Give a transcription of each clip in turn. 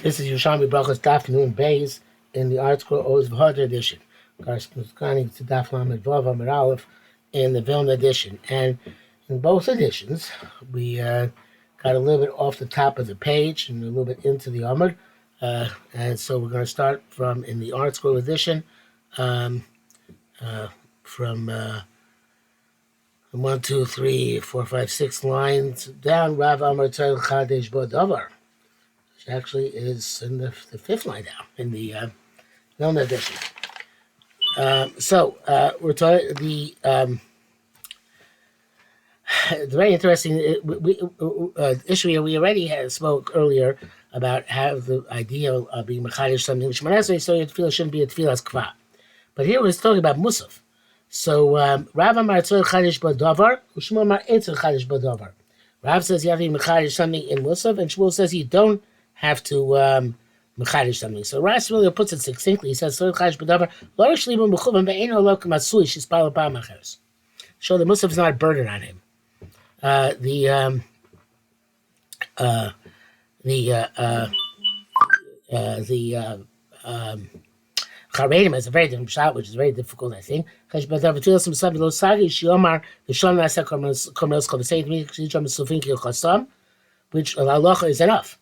This is Yerushalmi Berachos Daf Nun Beis in the Art Scroll Oz V'Hadar edition. Corresponding to Daf Lamed Vav Amud Aleph in the Vilna edition. And in both editions, we got a little bit off the top of the page and a little bit into the Amud. And so we're going to start from in the Art Scroll edition from 1, 2, 3, 4, 5, 6 lines down. Rav Amar Tzal Chadesh Bo Davar. Actually is in the fifth line down in the Vilna edition. We're talking the very interesting issue here. We already spoke earlier about how the idea of being mechadesh something which Manasseh so your tefillah shouldn't be a tefillas kva, but here we're talking about musaf. So Rav Amar Tzol Chadesh Badavar, Shmuel Amar Eitzel Chadesh Badavar. Rav says you have to be mechadesh something in musaf, and Shmuel says you don't have to mechadish something. So Rashi really puts it succinctly. He says, "So the Musaf is not a burden on him. The Charedim has a very different shot, which is very difficult, I think. Which halacha is enough.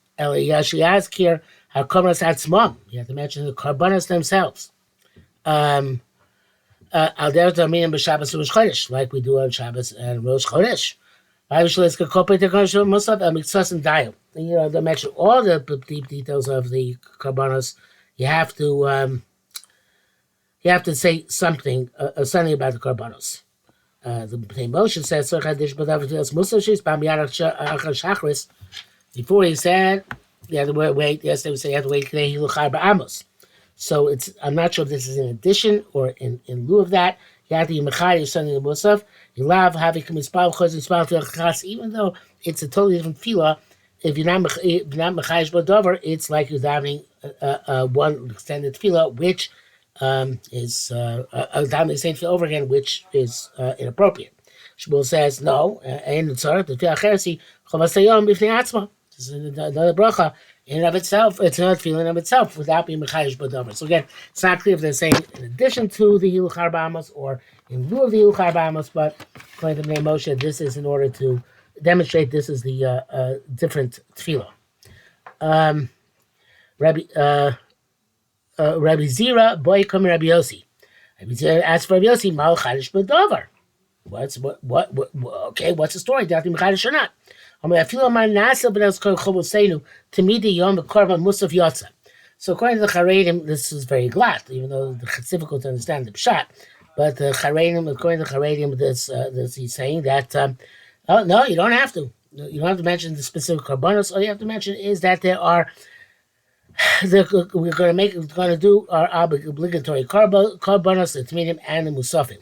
She asks here how korbanos atzmam. You have to mention the korbanos themselves. Al derech daminim b'Shabbos u'Rosh Chodesh, like we do on Shabbos and Rosh Chodesh. You know, they mention all the deep details of the korbanos. You have to say something about the korbanos. The Moshe says, before he said, you have to wait. Yesterday we said you have to wait. So I'm not sure if this is in addition or in lieu of that. You have to be mechadesh something in musaf. You love having even though it's a totally different tefillah. If you're not mechadesh b'davar, it's like you're having one extended tefillah, which is davening the same tefillah over again, which is inappropriate. Shmuel says no. And the tefillah cheresi chavasayom b'fnei atzma. This is another bracha in and of itself. It's another feeling of itself without being mechadesh b'davar. So again, it's not clear if they're saying in addition to the hiluch arba amos or in lieu of the hiluch arba amos, but according to the Moshe, this is in order to demonstrate this is the different tefillah. Rabbi Zira boy come Rabbi Yossi. Rabbi Zira asked for Rabbi Yossi mal chadesh b'davar. What? Okay, what's the story? Do you have to be mechadesh or not? So according to the Charedim, this is very glad, even though it's difficult to understand the pshat. But the Charedim, according to the Charedim, this he's saying that no, you don't have to. You don't have to mention the specific korbanos. All you have to mention is that there are. We're going to do our obligatory korbanos, the tmidim, and the musafim.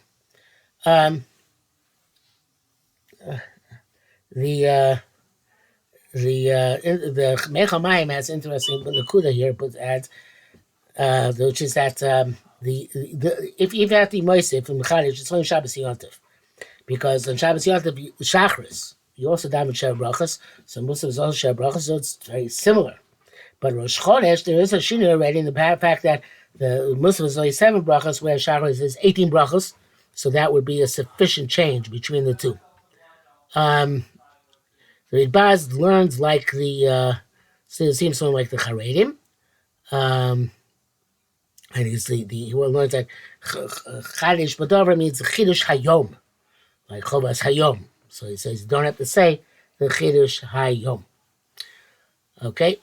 The Mechal Mayim has interesting nakuda here, but adds which is that if you have to moisef from Mechadish, it's only Shabbos Yontif, because on Shabbos Yontif Shachris you also daven Sheh Brachos, so Musaf is also Sheh Brachos, so it's very similar. But Rosh Chodesh there is a shinu already in the fact that the Musaf is only 7 brachos, whereas Shachris is 18 brachos, so that would be a sufficient change between the two. The Baz learns like it seems something like the Charedim, and he learns that Chadesh B'davar means Chidush Hayom, like Chovas Hayom. So he says you don't have to say the Chidush Hayom. Okay,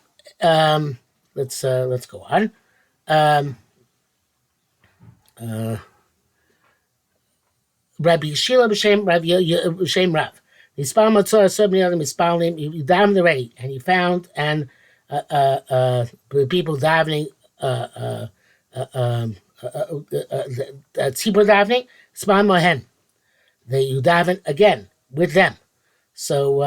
let's go on. Rabbi Shila b'Shem Rav. You davened already, and you found people davening tzibur davening span mohen. You daven again with them. So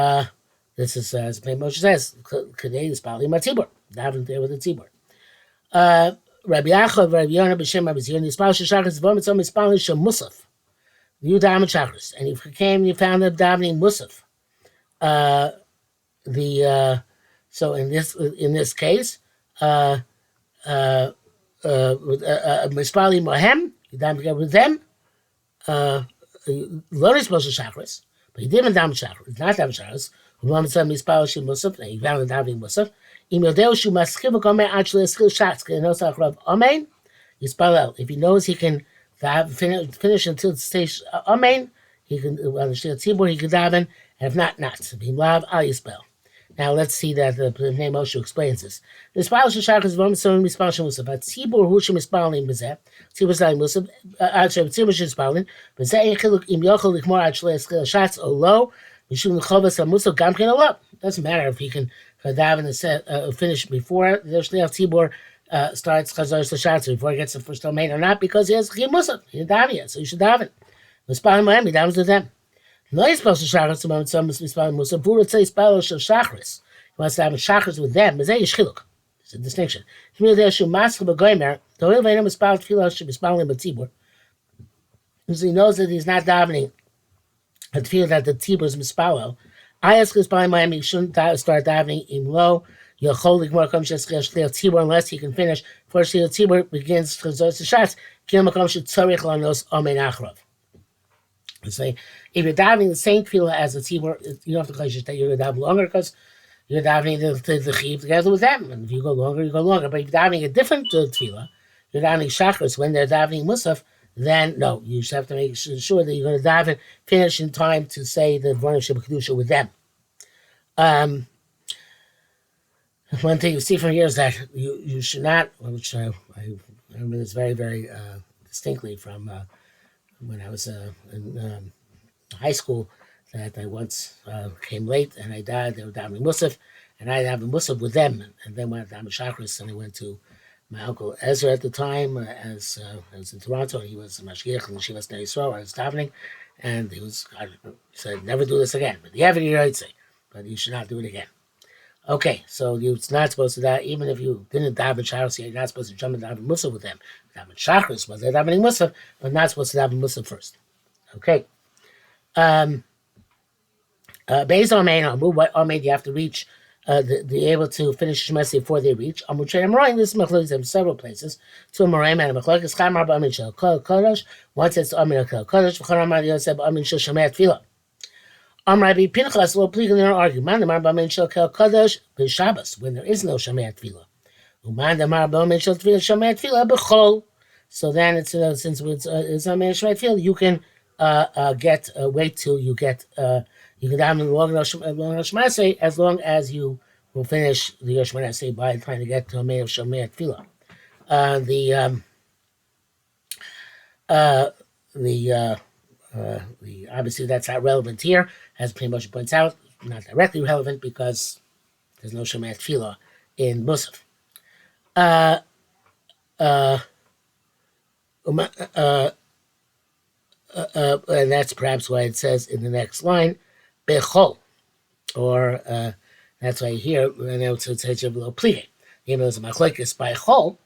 this is as Moshe says, "Kadei ispalim tzibur davening there with the tzibur." Rabbi Yaakov, Rabbi Yonah b'Shem Rabbi Zion, ispal sheshachas v'mitzom ispalim shel musaf. You daven chakras, and if you came, you found them davening musaf. So in this case, uh, uh, Mispali Mohem, you daven together with them. Loris Moshe Shachris, but he didn't daven Shachris, not daven Shachris. Umam Tzad Mispal Shim Musaf, and he found the davening Musaf. Imodeu Shu Maskiv Gomer actually Skill Shatz, Kenosach Rav Amen. Yispalel. If he knows he can finish until the stage Amen, he can understand Tzibur, he can daven, and if not, not. Bimlav Al Yispel. Now let's see that the name Moshe explains this. The Mispal Shachris is one son Mispal Musaf, but Tzibur Hu Shem Mispalim Bezeh. Tzibur Zayin Musaf. Tzibur Shmispalim. Bezeh Echiluk Im Yochel Likmor Actually Skill Shatz or low. Mishum Chovas Musaf Gam Ken Alop. Doesn't matter if he can daven and finish before the Shliach Tzibur starts Chazar Shatz before he gets the first domain or not, because he has Chiyuv Musaf. He didn't daven yet, so you should daven. Mispalim Mohem, he davens with them. No, he's supposed to Shachris to moment some Mispalim Musaf. Vura Tzei Spalo Shel Shachris. He wants to have Shachris with them. Bezeh Yishchiluk. It's a distinction. Shmir Deshu Maskeh B'Goymer. Toil Ve'enu Mispal Tfilah She Mispalim B'Tzibur. Because he knows that he's not davening at feel that the Tzibur is Mispalo. I ask his by Miami, he shouldn't start davening in low. Yochol Likmor Kom Sheskeh Tzibur unless he can finish. First, the Tzibur begins to Chazos the shots. Kil Makom Shetzorich Lanos Amen Achrov. You say, if you're davening the same tefillah as the tzibur, you don't have to call that you're going to daven longer because you're davening the chiv together with them. And if you go longer, you go longer. But if you're davening a different tefillah, you're davening shachris when they're davening musaf, then no, you just have to make sure that you're going to daven, finish in time to say the Dvarim Sheb'Kedusha with them. One thing you see from here is that you should not, which I remember this very, very distinctly from when I was in high school, that I once came late and I died. They were davening musaf, and I davened musaf with them, and then went down to Shachris, and I went to my uncle Ezra at the time, as I was in Toronto, and he was a mashgiach in the Shivas Nei Yisrael. I was davening, and he said, "Never do this again." But you have it in your say, but you should not do it again. Okay, so you're not supposed to that, even if you didn't daven Shachris, you're not supposed to jump and daven musaf with them. Daven Shachris, but they're davening musaf, but not supposed to daven musaf first. Okay. Based on Amen, what Amen you have to reach, be able to finish Shemesi before they reach. I'm writing this machlokes in several places. Two Moraim and machlokes. Chamar b'Amen shel Kodesh. One says Amen shel Kodesh. V'chon Amar Yosef Amen shel Shomei Tefillah. Rabbi Pinchas will plead in their argument. Amar b'Amen shel Kodesh b'Shabbos when there is no Shomei Tefillah. Uman Amar b'Amen shel Shomei Tefillah b'Chol. So then it's since it's Amen Shomei Tefillah, you can wait till you get you can daven long Shemasei as long as you will finish the Shemasei by trying to get to a May of Shomei Tefillah. The obviously that's not relevant here, as pretty much points out, not directly relevant because there's no Shomei Tefillah in Musaf. And that's perhaps why it says in the next line, Bechol, or that's why here, and it's a little pleading. Even though it's machlokes by Chol,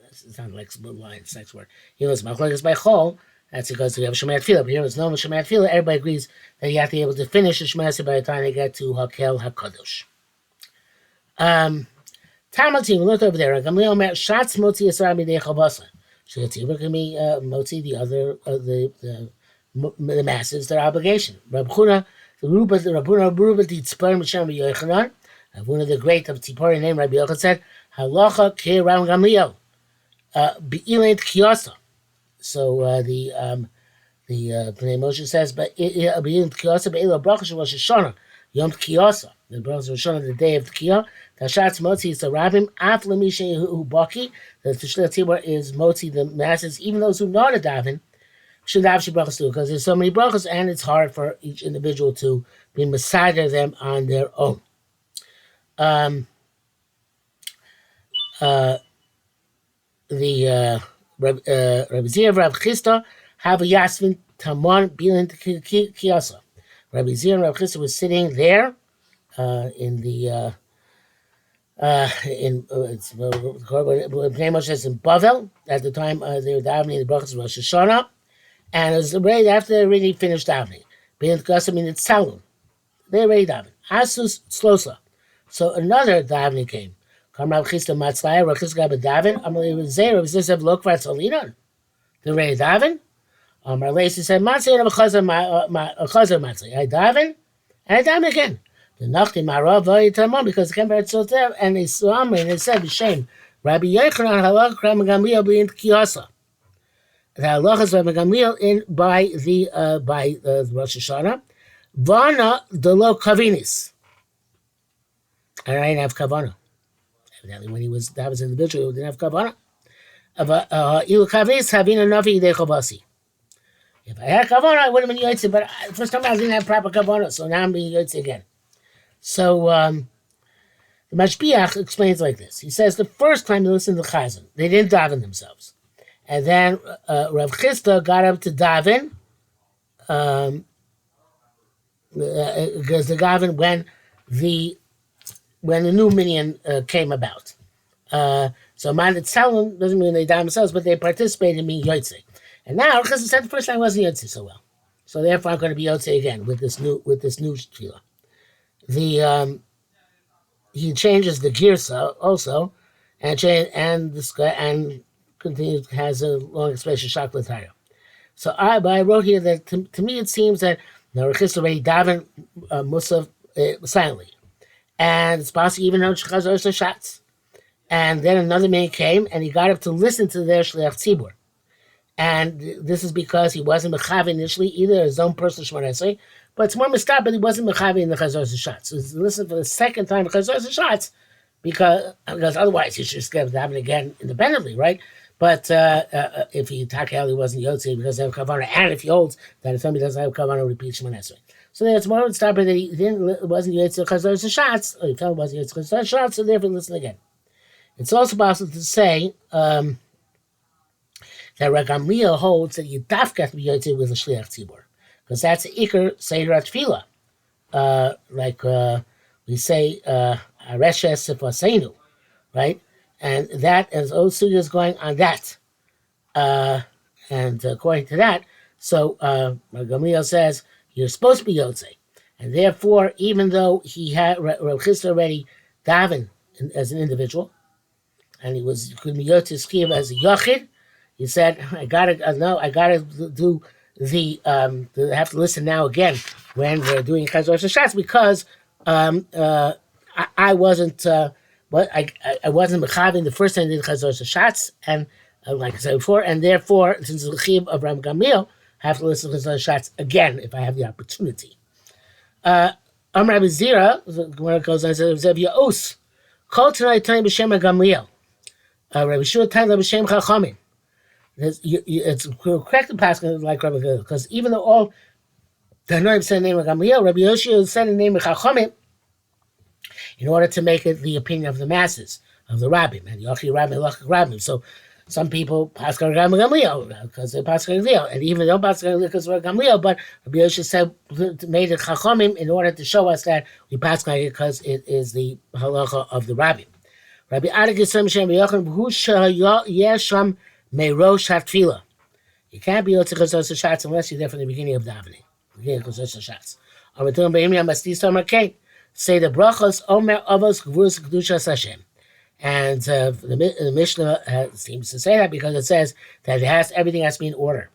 it's not like a line, it's next word. Even though it's machlokes by Chol, that's because we have Shemei Tefillah. But here there's no Shemei Tefillah. Everybody agrees that you have to be able to finish the Shemei by the time they get to Hakel HaKadosh. Talmud, we looked over there. Gamliel Omer, Shatz Motzi Yisrael Midei Chavasa. Shetiver can be Motzi, the other, the masses, their obligation. Rab Chuna, the Ruba Titzpar Mishem Yochanan, one of the great of Tzipori named Rabbi Yochanan said, Halacha Ke Ram Gamliel, Be'ilet Kiyasa. So the Bnei Moshe says, but Be'ilet Kiyasa, Be'ilet Brachos Rosh Hashanah, Yom Kiyasa, the Brachos Rosh Hashanah, the day of Kiyah. Tashatz Motzi is the Rabbim, Af Lemishe Hu Baki, the Shliach Tzibur is Motzi, the masses, even those who know the daven, should have brachos too, because there's so many brachos, and it's hard for each individual to be masada them on their own. Rabbi Zir Rav Chisda have a Yasvin Tamon Bilin Kiyasa. Rabbi Zir and Rav Chisda was sitting there in the it's Bnei Moshe says in Bavel at the time they were davening the brachos of Rosh Hashanah. And it was right after they already finished davening. Being Gassam in its Talmud. They already davened. Asus Slosa. So another davening came. Come Rav Chisda Matzlaya, Rav Chisda Davin, Amalei Zeh, Rav Zeh Look for Tzolinon. The Rei Davin. Rav Lacy said, Matzlaya, Rav Chazer Matzlaya. I Davin, and I Davin again. The Nachti Marav Vayitamon, because it came back to there, and they saw him, and they said, B'Shem, Rabbi Yochanan Halach Rabbi Gamliel B'in Kiyasa. The halachas of Gamliel in by Rosh Hashanah. Vana delo kavinis. And I didn't have kavana. Evidently, when that was individual, he didn't have kavana. Ilu kavinis havina navi dechavasi. If I had kavana, I would have been yotze. But first time I didn't have proper kavana, so now I'm being yotze again. So the Mashbiach explains like this. He says the first time they listened to Chazan, they didn't daven themselves. And then Rav Chisda got up to daven, because the daven when the new minyan came about. So man Tzalim doesn't mean they daven themselves, but they participated in being yotze. And now Rav Chisda said the first time wasn't yotze so well, so therefore I'm going to be yotze again with this new tefillah. He changes the girsa also, and continues, has a long expression, Shakla Tara. So I wrote here that to me it seems that Rav Chisda already davened Musaf silently. And it's possible even though Chazor Shatz. And then another man came and he got up to listen to their Shliach Tzibur. And this is because he wasn't Mechav initially, either his own personal Shmoneh, but it's more Mistah, but he wasn't Mechav in the Chazor Shatz. So he listened for the second time Chazor Shatz because otherwise he should just get daven again independently, right? But if he Takel, wasn't Yotze because they have Kavanah, and if he holds that if somebody doesn't have Kavanah, repeat Shemon Esrei. So then it's more of a stop that he wasn't Yotze because there's a shots, or he felt it wasn't Yotze because there's shots, so therefore listen again. It's also possible to say that Rav Gamliel holds that you dafka have to be Yotze with a Shliach Tzibur, because that's the Iker Seder Tefillah. We say, Areshes Sifaseinu, right? And that is also is going on that. And according to that, so Gamliel says you're supposed to be Yotze. And therefore, even though he had Rav Chisda already daven as an individual, and he could be Yotze Skiv as a Yachid, he said, I gotta do I have to listen now again when we're doing Chazor Shatz because I wasn't. But I wasn't mechavin the first time I did Chazor Shatz, and like I said before, and therefore, since the chiv of Rav Gamliel, I have to listen to Chazor Shatz again if I have the opportunity. Rabbi Zira, when it goes on, says Zev Yaos, Kol tonight time b'shem Gamliel, Rabbi Shua time b'shem Chachamim. It's correct to pass like Rabbi Gamliel, because even though all the Tanoim said the name of Gamliel, Rabbi Yoshua said the name of Chachamim, in order to make it the opinion of the masses, of the rabbim, and Yochi Rabbim, Lachik Rabbim. So some people pass Gamliel because they pass Gamliel, and even though pass Gamliel because of Gamliel, but Rabbi Yoshua said made it Chachamim in order to show us that we pass Gamliel because it is the halacha of the rabbim. Rabbi Adik Yisrael Shem B'Yochanan Hu Yesham Meirosh HaTfilah. You can't be Yotzei Chazor Shatz unless you're there from the beginning of davening, beginning of Chazor Shatz. Say the brachos Omer Avos Gvurus Kedushas Hashem, and the Mishnah seems to say that because it says that everything has to be in order.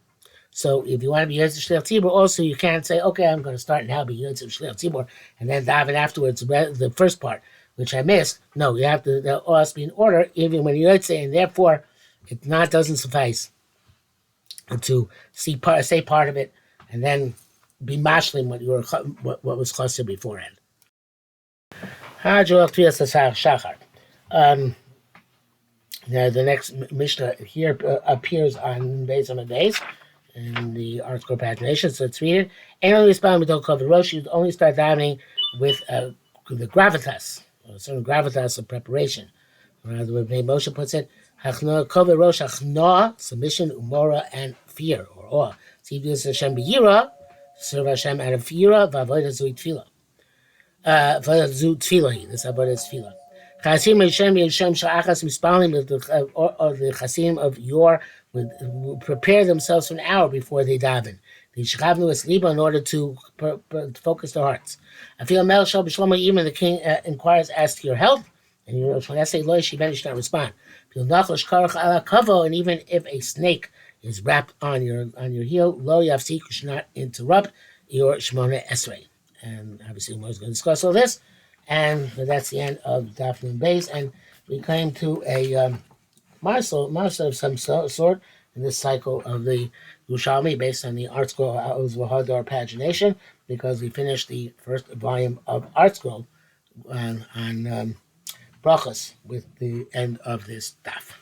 So if you want to be Yotze Shliach Tzibur, also you can't say, okay, I'm going to start now be Yotze Shliach Tzibur and then daven afterwards the first part, which I missed. No, you have to all has to be in order even when you're Yotze, and therefore it doesn't suffice to say part of it and then be mashlim what was chassid beforehand. The next Mishnah here appears on Beis Amadays in the article of Nation. So it's reading. And only respond with cover Rosh. You only start davening with the gravitas, a certain gravitas of preparation. Or the way Moshe puts it, Hachnoah cover Rosh Hachnoah, submission, umora, and fear or awe. So you do this Hashem b'yira, serve Hashem out of yira, v'avodah zui tefillah. This about his tefillah. Chasim Hashem Yishem Sha'achas Mispalim, or the Chasim of your would prepare themselves for an hour before they daven. The Shechavnu Esliba in order to focus their hearts. I feel Mel Shal B'Shlomo, even the king inquires as to your health, And you know, when I say loy, she should not respond. And even if a snake is wrapped on your heel, lo yafsik, you should not interrupt your shmona esrei. And obviously, we're going to discuss all this. And that's the end of Dafnun Base. And we came to a Marcel of some sort in this cycle of the Yerushalmi based on the Art Scroll Hadar pagination, because we finished the first volume of Art Scroll on Brachos with the end of this daf.